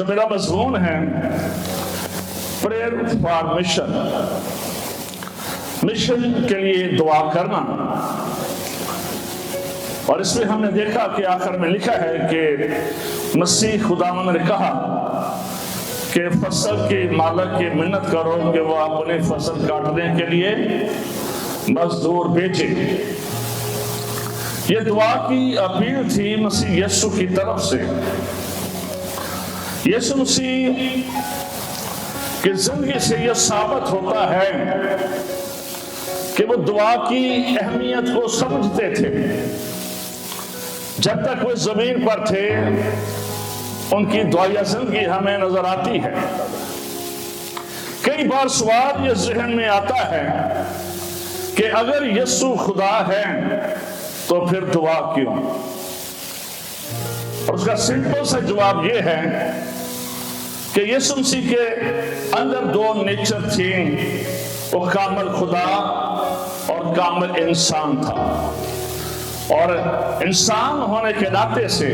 میرا مضمون ہے پریئر فار مشن، مشن کے لیے دعا کرنا۔ اور اس میں ہم نے دیکھا کہ آخر میں لکھا ہے کہ مسیح خداوند نے کہا کہ فصل کے مالک کی منت کرو کہ وہ اپنے فصل کاٹنے کے لیے مزدور بھیجے۔ یہ دعا کی اپیل تھی مسیح یسوع کی طرف سے۔ یسوع مسیح کی زندگی سے یہ ثابت ہوتا ہے کہ وہ دعا کی اہمیت کو سمجھتے تھے۔ جب تک وہ زمین پر تھے ان کی دعائیہ زندگی ہمیں نظر آتی ہے۔ کئی بار سوال یہ ذہن میں آتا ہے کہ اگر یسوع خدا ہے تو پھر دعا کیوں؟ اور اس کا سمپل سا جواب یہ ہے کہ یسوع مسیح کے اندر دو نیچر تھی، وہ کامل خدا اور کامل انسان تھا۔ اور انسان ہونے کے ناطے سے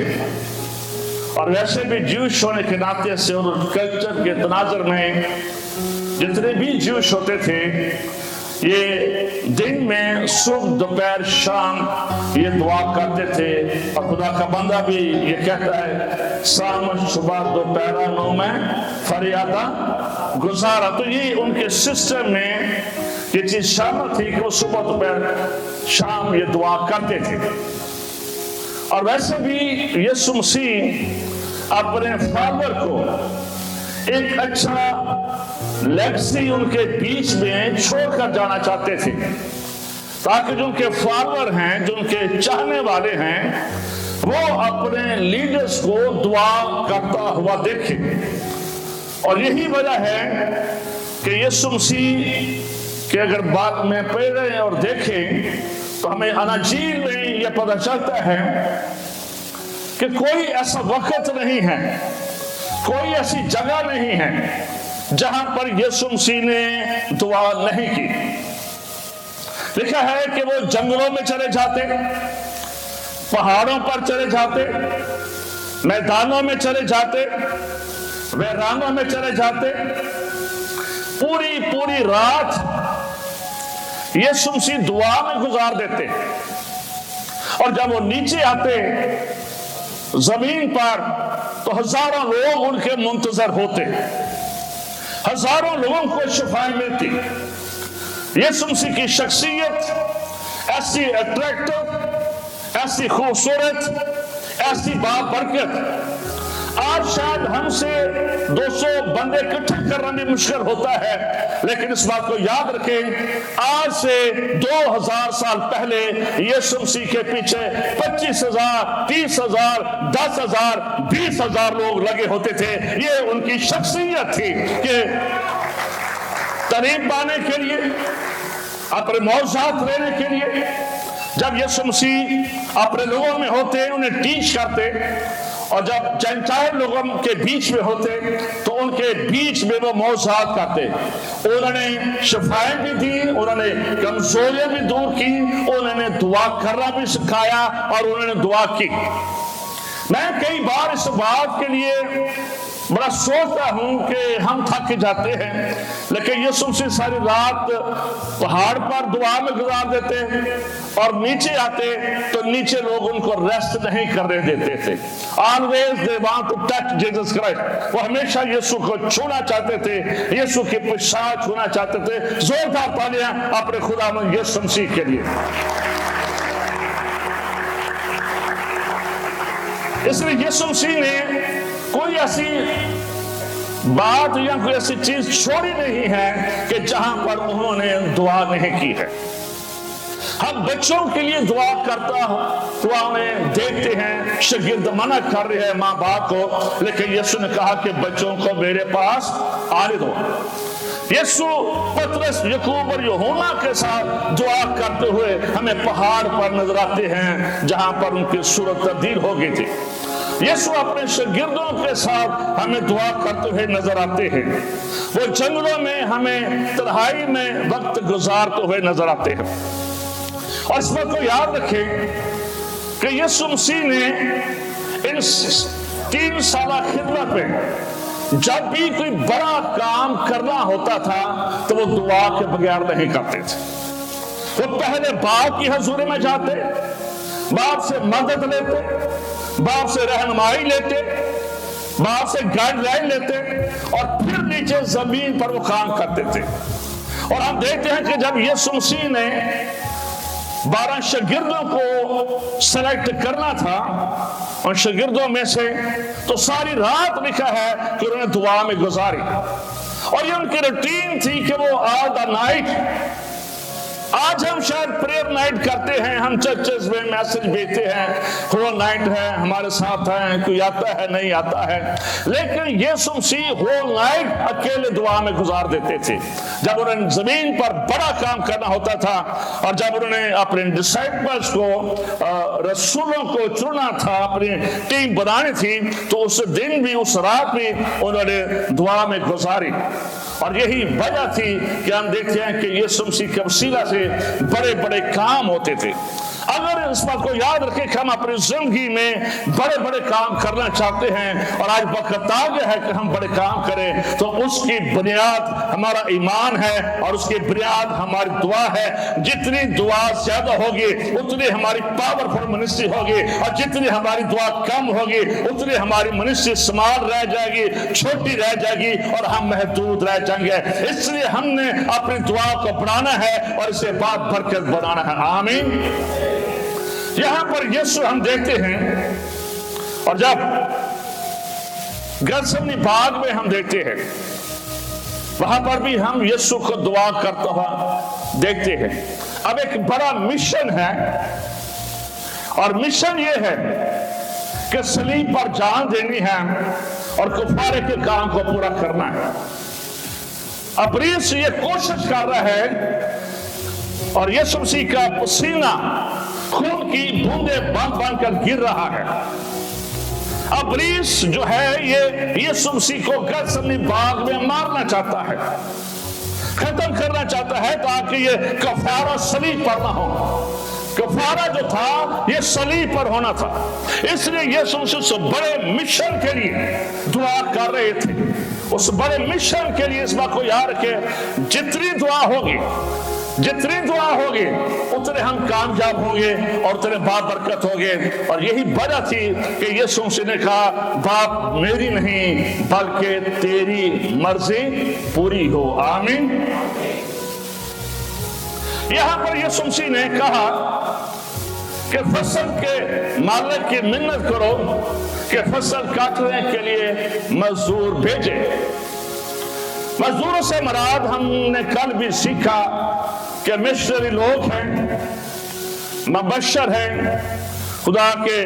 اور ویسے بھی جوش ہونے کے ناطے سے اور کلچر کے تناظر میں جتنے بھی جوش ہوتے تھے یہ دن میں صبح دوپہر شام یہ دعا کرتے تھے، اور خدا کا بندہ بھی یہ کہتا ہے شام صبح دوپہر نو میں فریادہ گزارا۔ تو یہ ان کے سسٹم میں یہ چیز شامل تھی کہ وہ صبح دوپہر شام یہ دعا کرتے تھے۔ اور ویسے بھی یسوع مسیح اپنے فادر کو ایک اچھا لیگسی ان کے بیچ میں چھوڑ کر جانا چاہتے تھے، تاکہ جو ان کے فالوور ہیں، جو ان کے چاہنے والے ہیں، وہ اپنے لیڈرز کو دعا کرتا ہوا دیکھیں۔ اور یہی وجہ ہے کہ یسوع مسیح کہ اگر بات میں پڑھ رہے ہیں اور دیکھیں تو ہمیں اناجیل میں یہ پتہ چلتا ہے کہ کوئی ایسا وقت نہیں ہے، کوئی ایسی جگہ نہیں ہے جہاں پر یسوع مسیح نے دعا نہیں کی۔ لکھا ہے کہ وہ جنگلوں میں چلے جاتے، پہاڑوں پر چلے جاتے، میدانوں میں چلے جاتے، ویرانوں میں چلے جاتے، پوری رات یسوع مسیح دعا میں گزار دیتے۔ اور جب وہ نیچے آتے زمین پر تو ہزاروں لوگ ان کے منتظر ہوتے، ہزاروں لوگوں کو شفائیں ملتی۔ یسوع مسیح کی شخصیت ایسی اٹریکٹو، ایسی خوبصورت، ایسی بابرکت، آج شاید ہم سے 200 بندے اکٹھے کرنا بھی مشکل ہوتا ہے، لیکن اس بات کو یاد رکھیں آج سے 2000 سال پہلے یسوع مسیح کے پیچھے 25,000 30,000 10,000 20,000 لوگ لگے ہوتے تھے۔ یہ ان کی شخصیت تھی کہ تعلیم پانے کے لیے، اپنے معجزات لینے کے لیے جب یسوع مسیح اپنے لوگوں میں ہوتے انہیں ٹیچ کرتے، اور جب جنٹائل لوگوں کے بیچ میں ہوتے تو ان کے بیچ میں وہ معجزات کرتے۔ انہوں نے شفائیں بھی دی، انہوں نے کمزوریاں بھی دور کی، انہوں نے دعا کرنا بھی سکھایا اور انہوں نے دعا کی۔ میں کئی بار اس بات کے لیے بڑا سوچتا ہوں کہ ہم تھک جاتے ہیں، لیکن یسوع مسیح ساری رات پہاڑ پر دعا میں گزار دیتے اور نیچے آتے تو نیچے لوگ ان کو ریسٹ نہیں کرنے دیتے تھے۔ Always they want to touch Jesus Christ۔ وہ ہمیشہ یسوع کو چھونا چاہتے تھے، یسوع کی پیشاب چھونا چاہتے تھے۔ زوردار تالیاں اپنے خداوند یسوع مسیح کے لیے۔ اس لیے یسوع مسیح نے کوئی ایسی بات یا کوئی ایسی چیز چھوڑی نہیں ہے کہ جہاں پر انہوں نے دعا نہیں کی ہے۔ ہم بچوں کے لیے دعا کرتا ہوا انہیں دیکھتے ہیں، شاگرد منع کر رہے ہیں ماں باپ کو، لیکن یسوع نے کہا کہ بچوں کو میرے پاس آنے دو۔ یسوع پترس، یعقوب اور یوحنا کے ساتھ دعا کرتے ہوئے ہمیں پہاڑ پر نظر آتے ہیں جہاں پر ان کی صورت تبدیل ہو گئی تھی۔ یسوع اپنے شاگردوں کے ساتھ ہمیں دعا کرتے ہوئے نظر آتے ہیں، وہ جنگلوں میں ہمیں تنہائی میں وقت گزارتے ہوئے نظر آتے ہیں۔ اور اس بات کو یاد رکھیں کہ یسوع مسیح نے ان 3 سالہ خدمت میں جب بھی کوئی بڑا کام کرنا ہوتا تھا تو وہ دعا کے بغیر نہیں کرتے تھے. وہ پہلے باپ کی حضوری میں جاتے, باپ سے مدد لیتے, باپ سے رہنمائی لیتے, باپ سے گائیڈ لائن لیتے, اور پھر نیچے زمین پر وہ کام کرتے تھے. اور ہم دیکھتے ہیں کہ جب یسوع مسیح نے 12 شاگردوں کو سلیکٹ کرنا تھا, اور شاگردوں میں سے تو ساری رات لکھا ہے کہ انہوں نے دعا میں گزاری, اور یہ ان کی روٹین تھی کہ وہ آل دا نائٹ. آج ہم شاید پریئر نائٹ کرتے ہیں, ہم چرچز میں میسج بھیجتے ہیں, ہول نائٹ ہے, ہمارے ساتھ ہیں, کوئی آتا ہے نہیں آتا ہے, لیکن یسوع مسیح ہول نائٹ اکیلے دعا میں گزار دیتے تھے. جب انہوں نے زمین پر بڑا کام کرنا ہوتا تھا, اور جب انہوں نے اپنے ڈسائپلز کو, رسولوں کو چننا تھا, اپنی ٹیم بنانی تھی, تو اس دن بھی اس رات بھی انہوں نے دعا میں گزاری. اور یہی وجہ تھی کہ ہم دیکھتے ہیں کہ یسوع مسیح کے وسیلہ سے بڑے بڑے کام ہوتے تھے. اگر اس بات کو یاد رکھیں کہ ہم اپنی زندگی میں بڑے بڑے کام کرنا چاہتے ہیں, اور آج وقت آ گیا ہے کہ ہم بڑے کام کریں, تو اس کی بنیاد ہمارا ایمان ہے, اور اس کی بنیاد ہماری دعا ہے. جتنی دعا زیادہ ہوگی اتنی ہماری پاورفل منسٹری ہوگی, اور جتنی ہماری دعا کم ہوگی اتنی ہماری منسٹری اسمال رہ جائے گی, چھوٹی رہ جائے گی, اور ہم محدود رہ جائیں گے. اس لیے ہم نے اپنی دعا کو بڑھانا ہے اور اسے بات برکت بنانا ہے. آمین. یہاں پر یسوع ہم دیکھتے ہیں, اور جب گتسمنی باغ میں ہم دیکھتے ہیں, وہاں پر بھی ہم یسوع کو دعا کرتا ہوا دیکھتے ہیں. اب ایک بڑا مشن ہے, اور مشن یہ ہے کہ صلیب پر جان دینی ہے اور کفارے کے کام کو پورا کرنا ہے. ابلیس یہ کوشش کر رہا ہے, اور یسوع مسیح کا پسینہ خون کی بوندیں بن بن کر گر رہا ہے. ابلیس جو ہے یہ یسوع مسیح کو گتسمنی باغ میں مارنا چاہتا ہے, ختم کرنا چاہتا ہے, تاکہ یہ کفارہ صلیب پر نہ ہو. کفارہ جو تھا یہ صلیب پر ہونا تھا. اس لیے یسوع مسیح اس بڑے مشن کے لیے دعا کر رہے تھے. اس بڑے مشن کے لیے اس بات کو یاد رکھیں, جتنی دعا ہوگی اتنے ہم کامیاب ہوں گے, اور اتنے بابرکت ہوں گے. اور یہی وجہ تھی کہ یسوع مسیح نے کہا, باپ میری نہیں بلکہ تیری مرضی پوری ہو. آمین. یہاں پر یسوع مسیح نے کہا کہ فصل کے مالک کی منت کرو کہ فصل کاٹنے کے لیے مزدور بھیجے. مزدوروں سے مراد ہم نے کل بھی سیکھا کہ مشنری لوگ ہیں, مبشر ہیں, خدا کے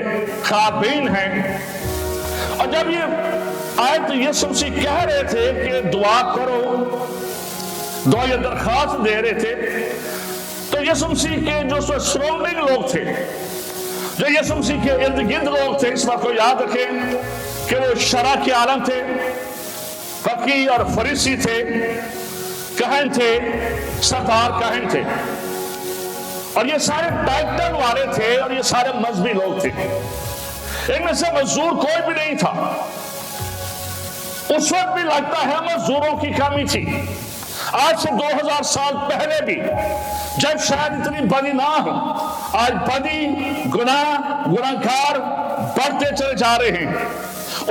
خادمین ہیں. اور جب یہ آیت یسوع مسیح کہہ رہے تھے کہ دعا کرو, دعا یہ درخواست دے رہے تھے, تو یسوع مسیح کے جو سراؤنڈنگ لوگ تھے, جو یسوع مسیح کے ارد گرد لوگ تھے, اس بات کو یاد رکھیں کہ وہ شرع کے عالم تھے, فقیہ اور فریسی تھے, کہن تھے, سردار کہن تھے, اور یہ سارے ٹائٹل والے تھے, اور یہ سارے مذہبی لوگ تھے. ان میں سے مزدور کوئی بھی نہیں تھا. اس وقت بھی لگتا ہے مزدوروں کی کمی تھی. آج سے 2000 سال پہلے بھی جب شاید اتنی بدی نہ ہو, آج بدی گناہگار بڑھتے چلے جا رہے ہیں.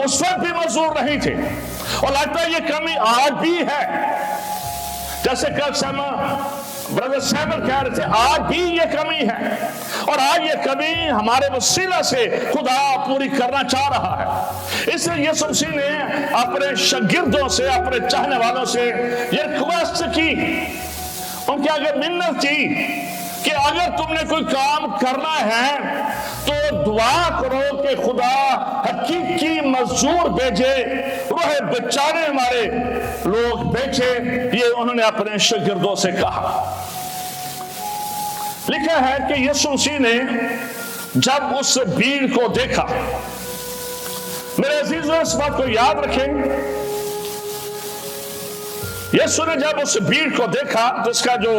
اس وقت بھی مزدور نہیں تھے, اور لگتا ہے یہ کمی آج بھی ہے. جیسے کل برادر سیمر کہہ رہے تھے, آج بھی یہ کمی ہے, اور آج یہ کمی ہمارے وسیلہ سے خدا پوری کرنا چاہ رہا ہے. اس لیے یسوع مسیح نے اپنے شاگردوں سے, اپنے چاہنے والوں سے یہ ریکویسٹ کی, ان کے آگے منت کی کہ اگر تم نے کوئی کام کرنا ہے تو دعا کرو کہ خدا حقیقی مزدور بھیجے, روح بچانے ہمارے لوگ بھیجے. یہ انہوں نے اپنے شاگردوں سے کہا. لکھا ہے کہ یسوع مسیح نے جب اس بھیڑ کو دیکھا, میرے عزیزوں اس بات کو یاد رکھیں, یسوع نے جب اس بھیڑ کو دیکھا, تو اس کا جو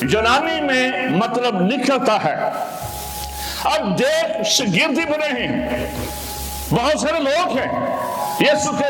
یونانی میں مطلب نکلتا ہے, اب دیکھ شاگردی بنے ہیں, بہت سارے لوگ ہیں, یسوع کے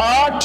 8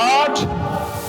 8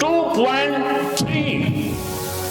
2.3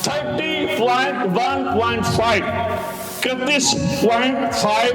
30.1.5 31.5,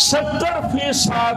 70%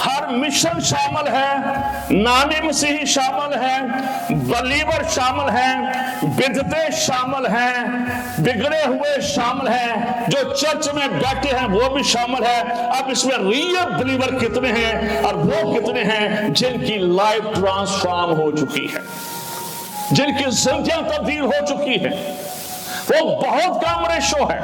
ہر مشن شامل ہے، نامی مسیحی شامل ہیں، بلیور شامل ہیں، بدعتیں شامل ہیں، بگڑے ہوئے شامل ہیں، جو چرچ میں بیٹھے ہیں وہ بھی شامل ہے۔ اب اس میں ریئل بلیور کتنے ہیں اور وہ کتنے ہیں جن کی لائف ٹرانسفارم ہو چکی ہے، جن کی زندگیاں تبدیل ہو چکی ہیں، وہ بہت کم ریشو ہے۔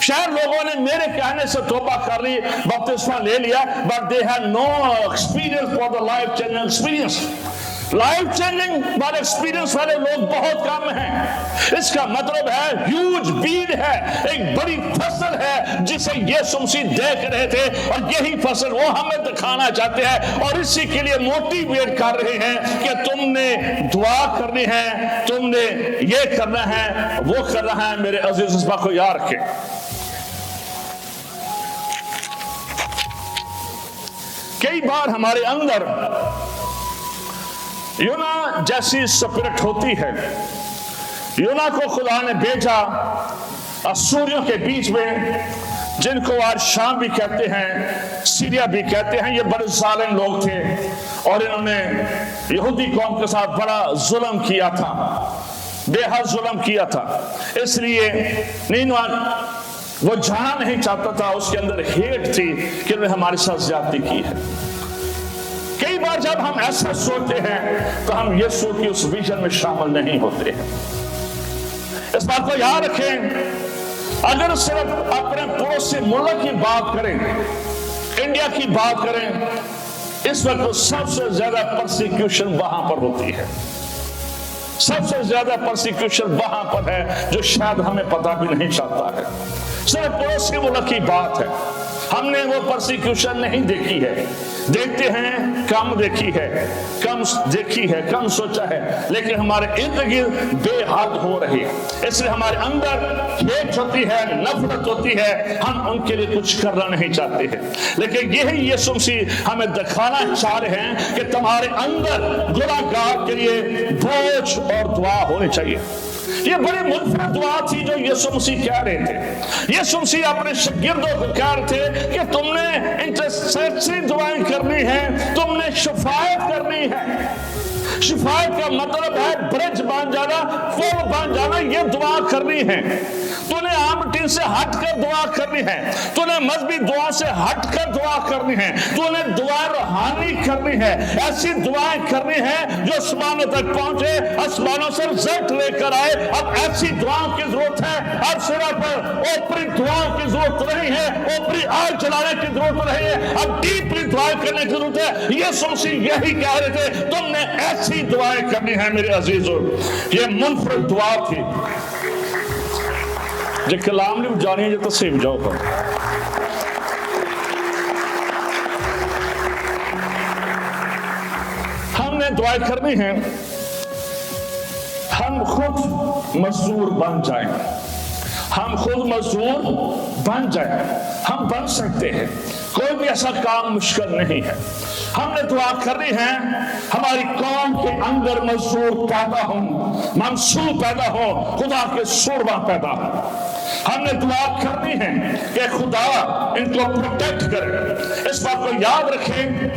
شاید لوگوں نے میرے کہنے سے توبہ کر لی، بپتسمہ لے لیا، but they have no experience for the life changing experience۔ Life changing والے ایکسپیرینس والے لوگ بہت کم ہیں۔ اس کا مطلب ہے ہیوج بید ہے، ایک بڑی فصل ہے جسے یسوع مسیح دیکھ رہے تھے، اور یہی فصل وہ ہمیں دکھانا چاہتے ہیں، اور اسی کے لیے موٹیویٹ کر رہے ہیں کہ تم نے دعا کرنی ہے، تم نے یہ کرنا ہے، وہ کرنا ہے۔ میرے عزیز اس بات کو یاد رکھیں۔ کئی بار ہمارے اندر یونا جیسی سپرٹ ہوتی ہے۔ یونا کو خدا نے بھیجا اسوریوں کے بیچ میں، جن کو آج شام بھی کہتے ہیں، سیریا بھی کہتے ہیں۔ یہ بڑے ظالم لوگ تھے اور انہوں نے یہودی قوم کے ساتھ بڑا ظلم کیا تھا، بے حد ظلم کیا تھا۔ اس لیے وہ جانا نہیں چاہتا تھا، اس کے اندر ہیٹ تھی کہ انہوں نے ہمارے ساتھ زیادتی کی ہے۔ کئی بار جب ہم ایسا سوچتے ہیں تو ہم یسوع کی اس ویژن میں شامل نہیں ہوتے ہیں۔ اس بات کو یاد رکھیں، اگر صرف اپنے پڑوسی ملک کی بات کریں، انڈیا کی بات کریں، اس وقت سب سے زیادہ پرسیکیوشن وہاں پر ہوتی ہے، سب سے زیادہ پرسیکیوشن وہاں پر ہے جو شاید ہمیں پتہ بھی نہیں چلتا ہے۔ صرف پڑوسی ملک کی بات ہے، ہم نے وہ پرسیکیوشن نہیں دیکھی ہے، دیکھتے ہیں کم دیکھی ہے، کم دیکھی ہے، کم سوچا ہے، لیکن ہمارے ارد گرد بے حد ہو رہی ہے۔ اس لیے ہمارے اندر ہیٹ ہوتی ہے، نفرت ہوتی ہے، ہم ان کے لیے کچھ کرنا نہیں چاہتے ہیں۔ لیکن یہی یسوع مسیح ہمیں دکھانا چاہ رہے ہیں کہ تمہارے اندر گناہگار کے لیے بوجھ اور دعا ہونی چاہیے۔ یہ بڑی منفرد دعا تھی جو یسوع مسیح کہہ رہے تھے۔ یسوع مسیح اپنے شاگردوں کو کہہ رہے تھے کہ تم نے انٹرسیسری دعائیں کرنی ہیں، تم نے شفاعت کرنی ہے۔ شفاعت کا مطلب ہے برج بن جانا، پل بن جانا، یہ دعا کرنی ہے۔ تو نے عام روٹین سے ہٹ کر دعا کرنی ہے، تو نے مذہبی دعا سے ہٹ کر دعا کرنی ہے، تو نے دعا روحانی کرنی ہے۔ ایسی دعائیں کرنی ہے جو آسمانوں تک پہنچے، آسمانوں سے رزلٹ لے کر آئے۔ اب ایسی دعاؤں کی ضرورت ہے، اب صرف اوپری دعاؤں کی ضرورت نہیں ہے، اوپری آگ چلانے کی ضرورت نہیں ہے، اب ڈیپلی دعائیں کرنے کی ضرورت ہے۔ یسوع مسیح یہی کہہ رہے تھے، تم نے ایسی دعائیں کرنی ہے میرے عزیزوں۔ یہ منفرد دعا تھی۔ جو کلام نہیں جانی ہے جو تصیب جاؤ کر ہم نے دعائیں کرنی ہیں، ہم خود مزدور بن جائیں، ہم خود مزدور بن جائیں، ہم بن سکتے ہیں، کوئی بھی ایسا کام مشکل نہیں ہے۔ ہم نے دعا کرنی ہے ہماری قوم کے اندر مزدور پیدا ہوں، منصور پیدا ہو، خدا کے سوربا پیدا ہو۔ ہم نے دعا کرنی ہے کہ خدا ان کو پروٹیکٹ کرے۔ اس بات کو یاد رکھیں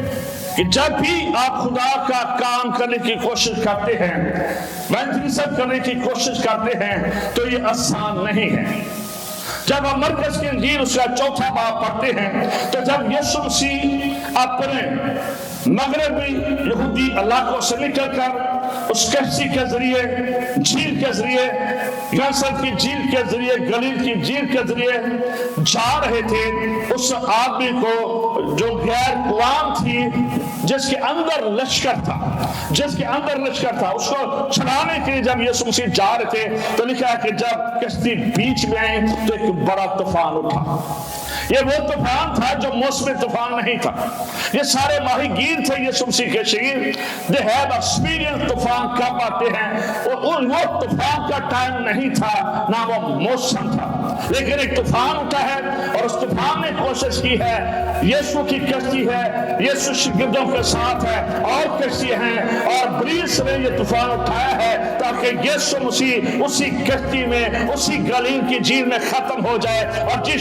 کہ جب بھی آپ خدا کا کام کرنے کی کوشش کرتے ہیں، ایونجلزم کرنے کی کوشش کرتے ہیں، تو یہ آسان نہیں ہے۔ جب ہم مرکز کی انجیل اس کا 4 باب پڑھتے ہیں، تو جب یسوع مسیح اپنے مغربی یہودی علاقوں سے نکل کر اس کشتی کے ذریعے، جھیل کے ذریعے، گنسل کی جھیل کے ذریعے، گلیل کی جھیل کے ذریعے جا رہے تھے، اس آدمی کو جو غیر قوام تھی، جس کے اندر لشکر تھا، اس کو چھڑانے کے لیے جب یسوع مسیح جا رہے تھے، تو لکھا ہے کہ جب کشتی بیچ میں آئی تو ایک بڑا طوفان اٹھا۔ یہ وہ طوفان تھا جو موسمی طوفان نہیں تھا۔ یہ سارے ماہی گیر تھے یسوع مسیح کے شاگرد، they have experienced طوفان کب آتے ہیں، اور وہ طوفان کا ٹائم نہیں تھا، نہ وہ موسم تھا، لیکن ایک طوفان اٹھا ہے، اور اس طوفان نے کوشش کی ہے، یسوع کی کشتی ہے، یسوع شاگردوں کے ساتھ ہے، اور کشتی ہیں، اور ابلیس نے یہ طوفان اٹھایا ہے تاکہ یسوع مسیح اسی کشتی میں، اسی گلیل کی جھیل میں ختم ہو جائے، اور جس